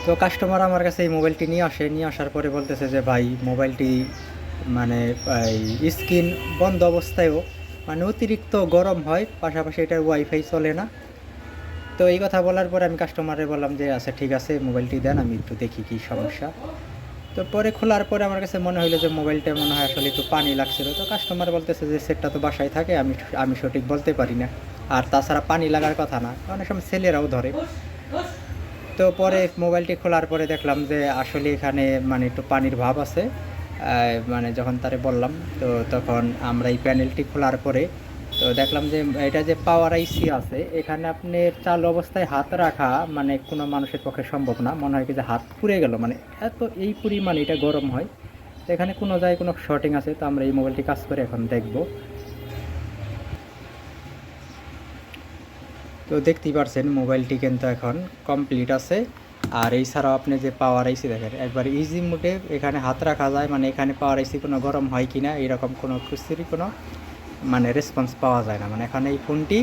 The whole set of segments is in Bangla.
তো কাস্টমার আমার কাছে এই মোবাইলটি নিয়ে আসার পরে বলতেছে যে ভাই মোবাইলটি মানে এই স্ক্রিন বন্ধ অবস্থায়ও মানে অতিরিক্ত গরম হয়, পাশাপাশি এটার ওয়াইফাই চলে না। তো এই কথা বলার পরে আমি কাস্টমারে বললাম যে আচ্ছা ঠিক আছে মোবাইলটি দেন, আমি একটু দেখি কী সমস্যা। তো পরে খোলার পরে আমার কাছে মনে হইলো যে মোবাইলটা মনে হয় আসলে একটু পানি লাগছিল। তো কাস্টমার বলতেছে যে সেটটা তো বাসায় থাকে, আমি আমি সঠিক বলতে পারি না। আর তাছাড়া পানি লাগার কথা না, অনেক সময় ছেলেরাও ধরে। তো পরে মোবাইলটি খোলার পরে দেখলাম যে আসলে এখানে মানে একটু পানির ভাব আছে। মানে যখন তারে বললাম, তো তখন আমরা এই প্যানেলটি খোলার পরে তো দেখলাম যে এটা যে পাওয়ার আইসি আছে, এখানে আপনি চালু অবস্থায় হাত রাখা মানে কোনো মানুষের পক্ষে সম্ভব না। মনে হয় কি যে হাত পুড়ে গেল, মানে এত এই পরিমাণ এটা গরম হয়। তো এখানে কোনো জায়গায় কোনো শর্টিং আছে, তো আমরা এই মোবাইলটি কাজ করে এখন দেখব। তো দেখতেই পারছেন মোবাইলটি কিন্তু এখন কমপ্লিট আছে। আর এই ছাড়াও আপনি যে পাওয়ার আইসি দেখেন একবার ইজি মোডে এখানে হাত রাখা যায়, মানে এখানে পাওয়ার আইসি কোনো গরম হয় কি না এরকম কোনো কিছুরই কোনো মানে রেসপন্স পাওয়া যায় না। মানে এখন এই ফোনটি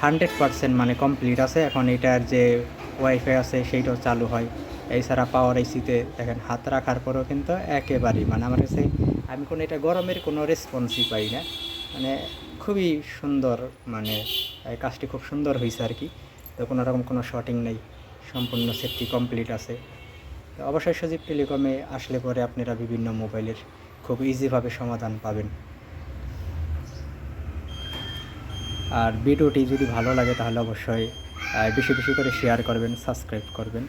100% মানে কমপ্লিট আছে। এখন এটার যে ওয়াইফাই আছে সেইটাও চালু হয়। এছাড়া পাওয়ার আইসিতে দেখেন হাত রাখার পরেও কিন্তু একেবারেই মানে আমার কাছে আমি কোনো এটা গরমের কোনো রেসপন্সই পাই না। মানে খুবই সুন্দর, মানে এই কাজটি খুব সুন্দর হয়েছে আর কি। তো কোনো রকম কোনো শর্টিং নেই, সম্পূর্ণ সেটটি কমপ্লিট আছে। তো অবশ্যই সজীব টেলিকমে আসলে পরে আপনারা বিভিন্ন মোবাইলের খুব ইজিভাবে সমাধান পাবেন। আর ভিডিওটি যদি ভালো লাগে তাহলে অবশ্যই বেশি বেশি করে শেয়ার করবেন, সাবস্ক্রাইব করবেন।